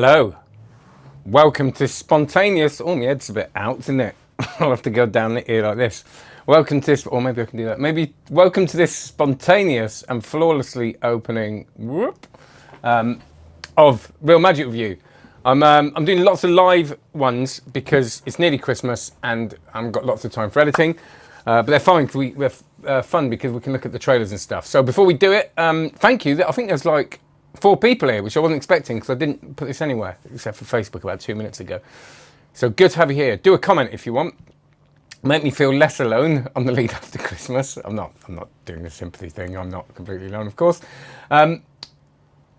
Hello, welcome to spontaneous, oh my head's a bit out, isn't it? I'll have to go down the ear like this. Welcome to this, or maybe I can do that. Maybe welcome to this spontaneous and flawlessly opening of Real Magic Review. I'm doing lots of live ones because it's nearly Christmas and I've got lots of time for editing. But they're fine, we're fun because we can look at the trailers and stuff. So before we do it, thank you. I think there's like 4 people here, which I wasn't expecting because I didn't put this anywhere except for Facebook about 2 minutes ago. So good to have you here. Do a comment if you want. Make me feel less alone on the lead after Christmas. I'm not doing the sympathy thing. I'm not completely alone, of course.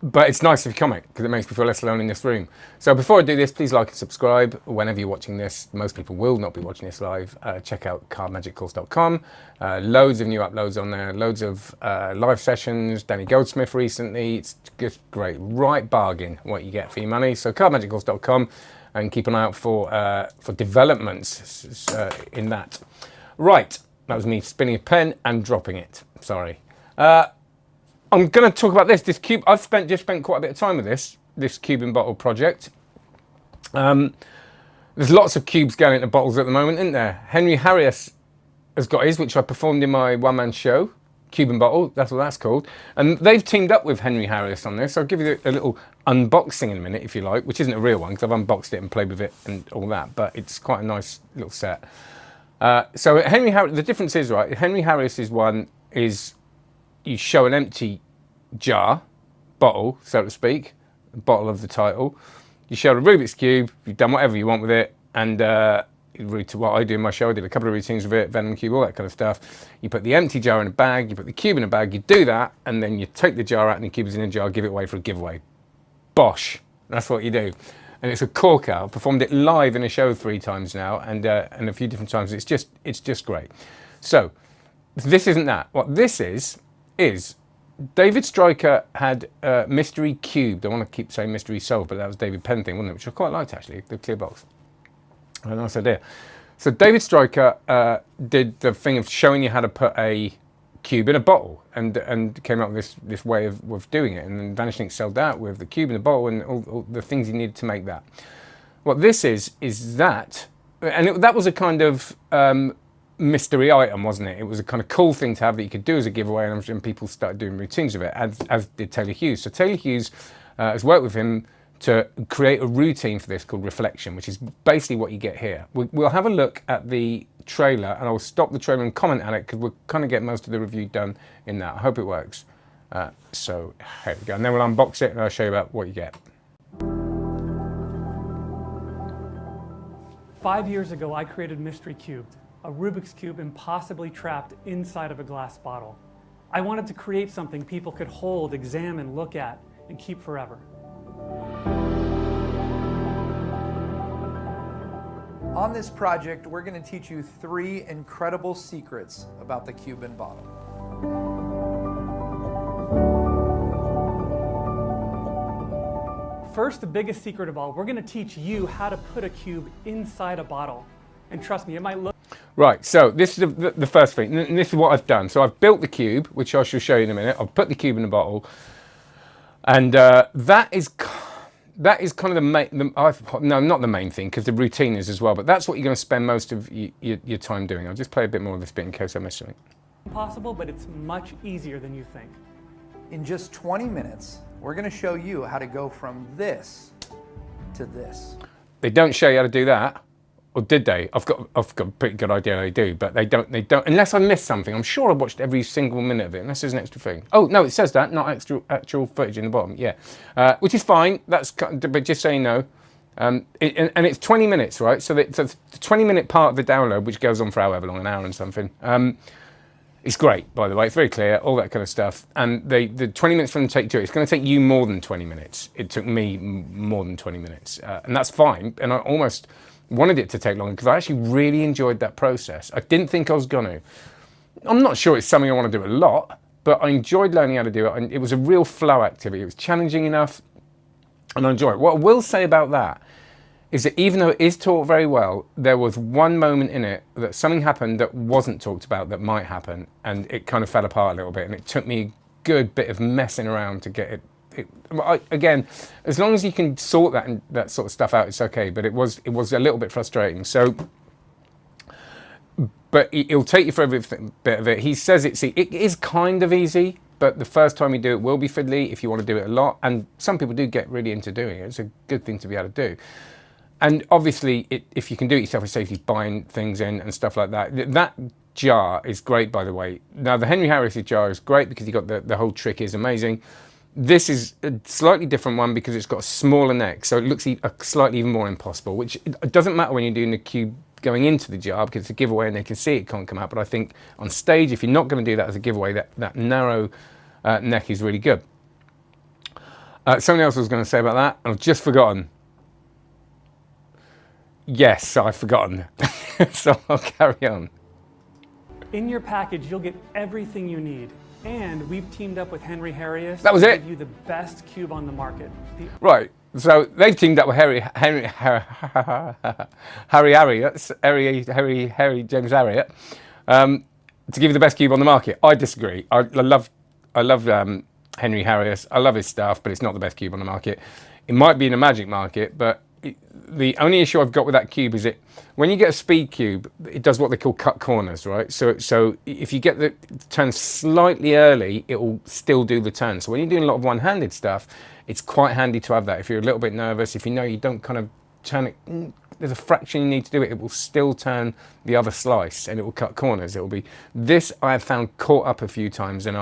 But it's nice if you comment because it makes me feel less alone in this room. So before I do this, please like and subscribe whenever you're watching this. Most people will not be watching this live. Check out cardmagiccourse.com. Loads of new uploads on there. Loads of live sessions. Danny Goldsmith recently. It's just great. Right bargain what you get for your money. So cardmagiccourse.com and keep an eye out for developments in that. Right. That was me spinning a pen and dropping it. Sorry. I'm going to talk about this cube. I've just spent quite a bit of time with this cube and bottle project. There's lots of cubes going into bottles at the moment, isn't there? Henry Harris has got his, which I performed in my one-man show, Cube and Bottle, that's what that's called. And they've teamed up with Henry Harris on this. I'll give you a little unboxing in a minute, if you like, which isn't a real one, because I've unboxed it and played with it and all that, but it's quite a nice little set. So Henry Harris, the difference is, right, Henry Harris's one is you show an empty jar, bottle, so to speak, bottle of the title. You show a Rubik's Cube, you've done whatever you want with it, and what I do in my show, I did a couple of routines with it, Venom Cube, all that kind of stuff. You put the empty jar in a bag, you put the cube in a bag, you do that, and then you take the jar out and the cube is in a jar, give it away for a giveaway. Bosh, that's what you do. And it's a corker. I've performed it live in a show 3 times now, and a few different times. It's just great. So, this isn't that. What this is David Stryker had Mystery Cubed. I want to keep saying Mystery Solved, but that was David Penn thing, wasn't it? Which I quite liked, actually, the clear box. A nice idea. So David Stryker did the thing of showing you how to put a cube in a bottle and came up with this way of doing it. And then Vanishing Ink sold out with the cube in the bottle and all the things you needed to make that. What this is that, and that was a kind of mystery item, wasn't it? It was a kind of cool thing to have that you could do as a giveaway, and people started doing routines of it, as did Taylor Hughes. So Taylor Hughes has worked with him to create a routine for this called Reflection, which is basically what you get here. We'll have a look at the trailer, and I'll stop the trailer and comment on it because we'll kind of get most of the review done in that. I hope it works. So here we go, and then we'll unbox it and I'll show you about what you get. 5 years ago, I created Mystery Cubed, a Rubik's Cube impossibly trapped inside of a glass bottle. I wanted to create something people could hold, examine, look at, and keep forever. On this project, we're going to teach you 3 incredible secrets about the cube and bottle. First, the biggest secret of all, we're going to teach you how to put a cube inside a bottle. And trust me, it might look... Right, so this is the first thing, and this is what I've done. So I've built the cube, which I shall show you in a minute. I've put the cube in a bottle, and that is kind of the main, no, not the main thing, because the routine is as well, but that's what you're going to spend most of your time doing. I'll just play a bit more of this bit in case I miss something. Impossible, but it's much easier than you think. In just 20 minutes, we're going to show you how to go from this to this. They don't show you how to do that. Or did they? I've got a pretty good idea they do, but they don't, unless I missed something. I'm sure I watched every single minute of it, unless there's an extra thing. Oh, no, it says that, not actual footage in the bottom, yeah. Which is fine, but just so you know. And it's 20 minutes, right? So the 20-minute part of the download, which goes on for however long, an hour and something, it's great, by the way, it's very clear, all that kind of stuff. And the 20 minutes from the take to it, it's going to take you more than 20 minutes. It took me more than 20 minutes, and that's fine. And I almost wanted it to take longer because I actually really enjoyed that process. I didn't think I was going to. I'm not sure it's something I want to do a lot, but I enjoyed learning how to do it, and it was a real flow activity. It was challenging enough, and I enjoyed it. What I will say about that is that even though it is taught very well, there was one moment in it that something happened that wasn't talked about that might happen, and it kind of fell apart a little bit, and it took me a good bit of messing around to get it Again, as long as you can sort that sort of stuff out, it's okay. But it was a little bit frustrating. So, but it'll take you for every bit of it. He says it is kind of easy, but the first time you do it will be fiddly if you want to do it a lot. And some people do get really into doing it. It's a good thing to be able to do. And obviously, if you can do it yourself, it's safely buying things in and stuff like that. That jar is great, by the way. Now, the Henry Harris jar is great because you got the whole trick is amazing. This is a slightly different one because it's got a smaller neck, so it looks slightly even more impossible, which it doesn't matter when you're doing the cube going into the jar because it's a giveaway and they can see it can't come out. But I think on stage, if you're not going to do that as a giveaway, that narrow neck is really good. Something else I was going to say about that, I've just forgotten. Yes, I've forgotten. So I'll carry on. In your package, you'll get everything you need. And we've teamed up with Henry Harris to give you the best cube on the market. Right. So they've teamed up with Harry James Harriet to give you the best cube on the market. I disagree. I love Henry Harris. I love his stuff, but it's not the best cube on the market. It might be in the magic market, but the only issue I've got with that cube is when you get a speed cube, it does what they call cut corners, right? So if you get the turn slightly early, it will still do the turn. So when you're doing a lot of one-handed stuff, it's quite handy to have that. If you're a little bit nervous, if you know you don't kind of turn it, there's a fraction you need to do it, it will still turn the other slice and it will cut corners. It will be this I have found caught up a few times and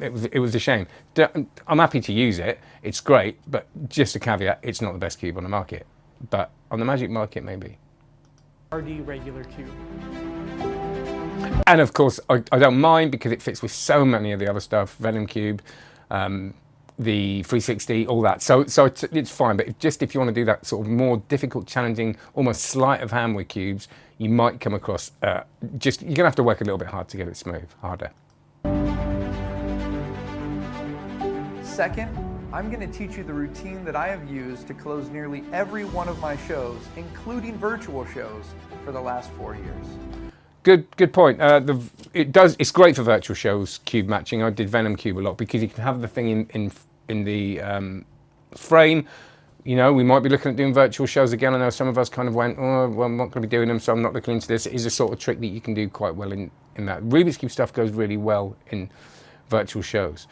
it was a shame. I'm happy to use it. It's great, but just a caveat, it's not the best cube on the market. But on the magic market, maybe. RD regular cube. And of course, I don't mind because it fits with so many of the other stuff, Venom Cube, the 360, all that. So it's fine. But if you want to do that sort of more difficult, challenging, almost sleight of hand with cubes, you might come across, you're going to have to work a little bit hard to get it smooth, harder. Second, I'm going to teach you the routine that I have used to close nearly every one of my shows, including virtual shows, for the last 4 years. Good point. It's great for virtual shows, cube matching. I did Venom Cube a lot because you can have the thing in the frame. You know, we might be looking at doing virtual shows again. I know some of us kind of went, oh, well, I'm not going to be doing them, so I'm not looking into this. It is a sort of trick that you can do quite well in that. Rubik's Cube stuff goes really well in virtual shows.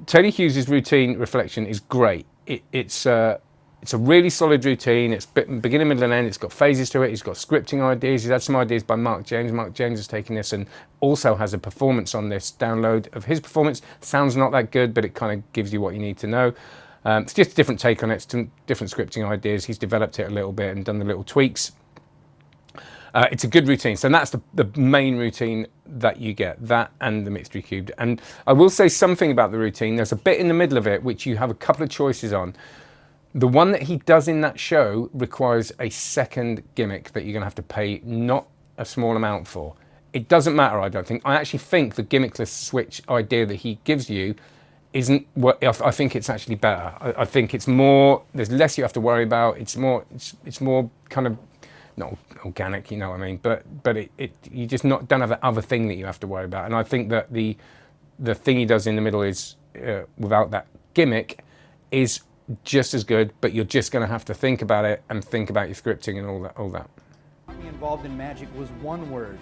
Teddy Hughes' routine reflection is great. It's a really solid routine. It's beginning, middle, and end. It's got phases to it. He's got scripting ideas. He's had some ideas by Mark James. Mark James has taken this and also has a performance on this download of his performance. Sounds not that good, but it kind of gives you what you need to know. It's just a different take on it. It's different scripting ideas. He's developed it a little bit and done the little tweaks. It's a good routine. So that's the main routine that you get, that and the Mystery Cube. And I will say something about the routine. There's a bit in the middle of it which you have a couple of choices on. The one that he does in that show requires a second gimmick that you're going to have to pay not a small amount for. It doesn't matter, I don't think. I actually think the gimmickless switch idea that he gives you isn't what I think it's actually better. I think it's more, there's less you have to worry about. It's more kind of, not organic, you know what I mean, but you just don't have that other thing that you have to worry about. And I think that the thing he does in the middle is without that gimmick is just as good, but you're just going to have to think about it and think about your scripting and all that. Being involved in magic was one word: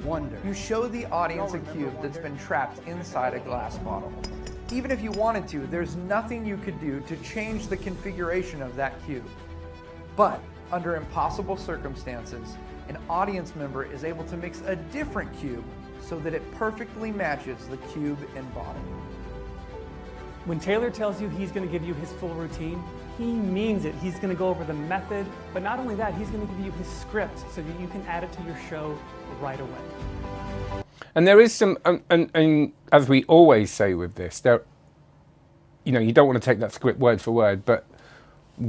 wonder. You show the audience a cube that's been trapped inside a glass bottle. Even if you wanted to, there's nothing you could do to change the configuration of that cube. But under impossible circumstances, an audience member is able to mix a different cube so that it perfectly matches the cube in bottle. When Taylor tells you he's going to give you his full routine, he means it. He's going to go over the method, but not only that, he's going to give you his script so that you can add it to your show right away. And there is some, and as we always say with this, you don't want to take that script word for word, but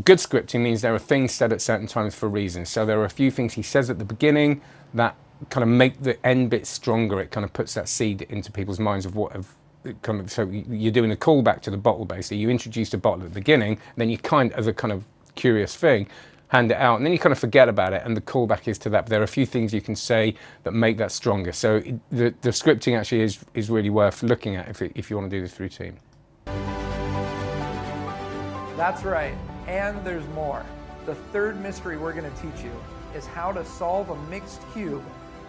good scripting means there are things said at certain times for reasons. So there are a few things he says at the beginning that kind of make the end bit stronger. It kind of puts that seed into people's minds of what have kind of, so you're doing a callback to the bottle basically. You introduce a bottle at the beginning, then you kind of, as a kind of curious thing, hand it out, and then you kind of forget about it, and the callback is to that. But there are a few things you can say that make that stronger. So the scripting actually is really worth looking at if you want to do this routine. That's right, and there's more. The third mystery we're going to teach you is how to solve a mixed cube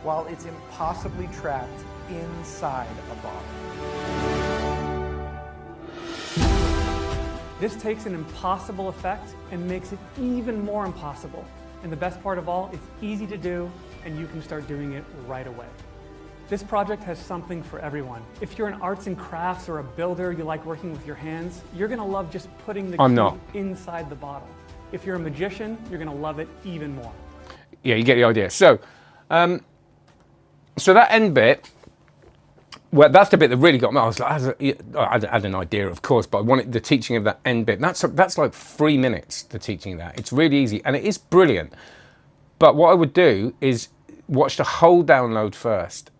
while it's impossibly trapped inside a bottle. This takes an impossible effect and makes it even more impossible. And the best part of all, it's easy to do, and you can start doing it right away. This project has something for everyone. If you're in arts and crafts or a builder, you like working with your hands, you're gonna love just putting the cube inside the bottle. If you're a magician, you're gonna love it even more. Yeah, you get the idea. So, so that end bit, well, that's the bit that really got me. I was like, I had an idea, of course, but I wanted the teaching of that end bit. That's like 3 minutes, the teaching of that. It's really easy, and it is brilliant. But what I would do is watch the whole download first.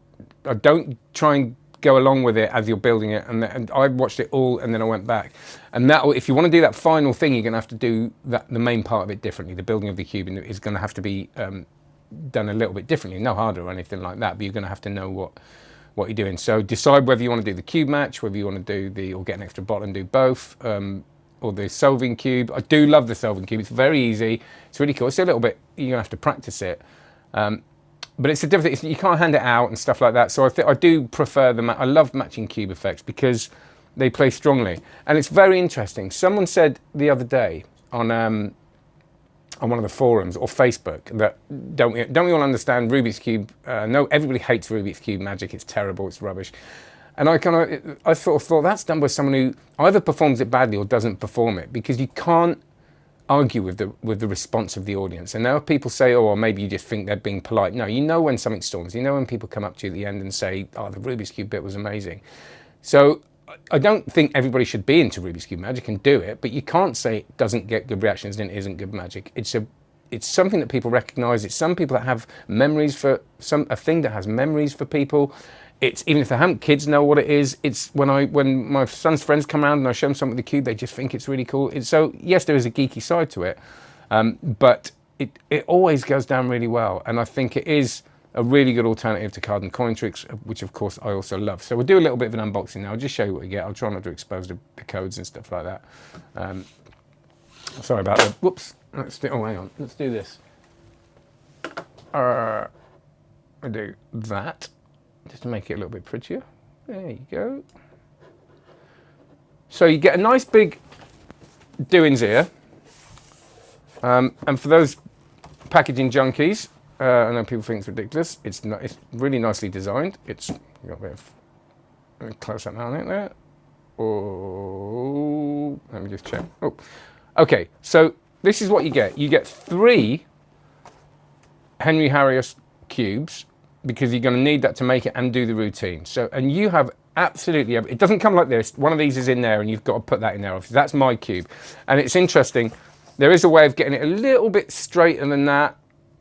I don't try and go along with it as you're building it, and I watched it all, and then I went back. And that, if you want to do that final thing, you're going to have to do the main part of it differently. The building of the cube is going to have to be done a little bit differently, no harder or anything like that, but you're going to have to know what you're doing. So decide whether you want to do the cube match, whether you want to do or get an extra bottle and do both, or the solving cube. I do love the solving cube. It's very easy. It's really cool. It's a little bit, you're going to have to practice it. But it's a different, you can't hand it out and stuff like that. So I do prefer I love matching cube effects because they play strongly. And it's very interesting. Someone said the other day on one of the forums or Facebook that don't we all understand Rubik's Cube? No, everybody hates Rubik's Cube magic. It's terrible. It's rubbish. And I sort of thought that's done by someone who either performs it badly or doesn't perform it, because you can't argue with the response of the audience. And now people say, oh, well, maybe you just think they're being polite. No, you know when something storms. You know when people come up to you at the end and say, oh, the Rubik's Cube bit was amazing. So I don't think everybody should be into Rubik's Cube magic and do it, but you can't say it doesn't get good reactions and it isn't good magic. It's something that people recognize. It's some people that have memories for a thing that has memories for people. It's even if they haven't, kids know what it is. It's when my son's friends come around and I show them something with the cube, they just think it's really cool. So yes, there is a geeky side to it, but it always goes down really well. And I think it is a really good alternative to card and coin tricks, which of course I also love. So we'll do a little bit of an unboxing now. I'll just show you what we get. I'll try not to expose the codes and stuff like that. Sorry about that. Whoops. Oh, hang on. Let's do this. I do that. Just to make it a little bit prettier. There you go. So you get a nice big doings here. And for those packaging junkies, I know people think it's ridiculous. It's really nicely designed. It's got a bit of close up on it there. Oh, let me just check. Oh, okay. So this is what you get. You get 3 Henry Harrius cubes, because you're going to need that to make it and do the routine. So, and you have absolutely, it doesn't come like this. One of these is in there and you've got to put that in there. That's my cube. And it's interesting. There is a way of getting it a little bit straighter than that.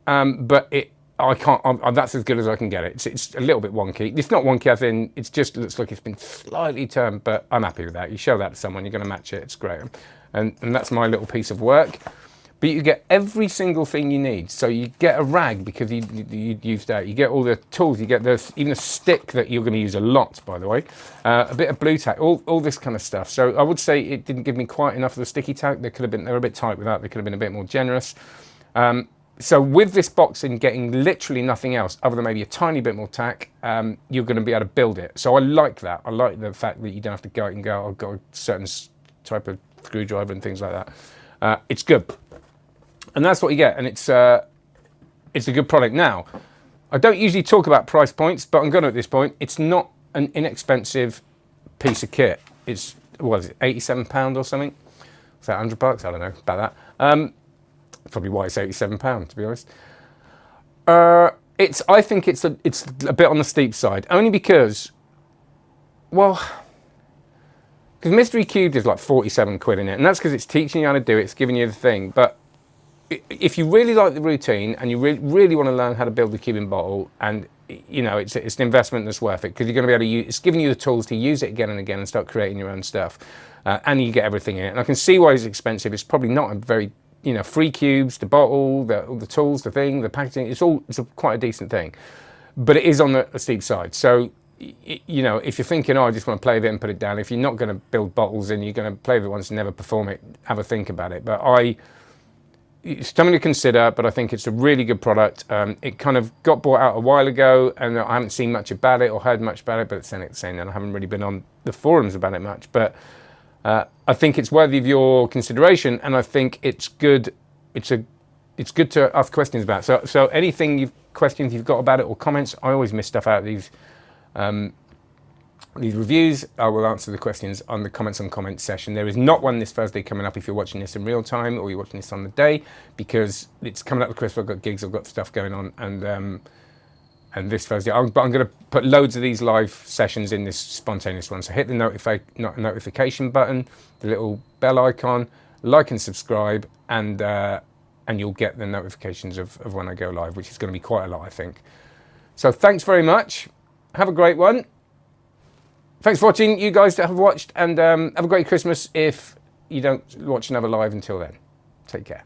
But I can't, that's as good as I can get it. It's a little bit wonky. It's not wonky as in, it just looks like it's been slightly turned, but I'm happy with that. You show that to someone, you're going to match it. It's great. And that's my little piece of work. But you get every single thing you need. So you get a rag because you used that. You get all the tools. You get even a stick that you're going to use a lot, by the way. A bit of blue tack, all this kind of stuff. So I would say it didn't give me quite enough of the sticky tack. They were a bit tight with that. They could have been a bit more generous. So with this box and getting literally nothing else other than maybe a tiny bit more tack, you're going to be able to build it. So I like that. I like the fact that you don't have to go out and go, I've got a certain type of screwdriver and things like that. It's good. And that's what you get, and it's a good product. Now, I don't usually talk about price points, but I'm going to at this point. It's not an inexpensive piece of kit. It's, what is it, £87 or something? Is that £100? I don't know about that. Probably why it's £87, to be honest. I think it's a bit on the steep side, only because, well, because Mystery Cubed is like 47 quid in it, and that's because it's teaching you how to do it, it's giving you the thing, but if you really like the routine and you really want to learn how to build the cubing bottle, and you know it's an investment that's worth it, because you're going to be able to use, it's giving you the tools to use it again and again and start creating your own stuff, and you get everything in it. And I can see why it's expensive. It's probably not a very, you know, 3 cubes, the bottle, the tools, the thing, the packaging. It's quite a decent thing, but it is on the steep side. So you know, if you're thinking, oh, I just want to play with it and put it down, if you're not going to build bottles and you're going to play with it once and never perform it, have a think about it. But it's something to consider, but I think it's a really good product. It kind of got bought out a while ago, and I haven't seen much about it or heard much about it, but saying that I haven't really been on the forums about it much. But I think it's worthy of your consideration, and I think it's good. It's good to ask questions about. So questions you've got about it or comments, I always miss stuff out of these reviews. I will answer the questions on the comments on comments session. There is not one this Thursday coming up if you're watching this in real time or you're watching this on the day, because it's coming up to Christmas. I've got gigs, I've got stuff going on, and this Thursday, but I'm going to put loads of these live sessions in this spontaneous one. So hit the notification button, the little bell icon, like and subscribe, and you'll get the notifications of when I go live, which is going to be quite a lot, I think. So thanks very much. Have a great one. Thanks for watching, you guys that have watched, and have a great Christmas if you don't watch another live until then. Take care.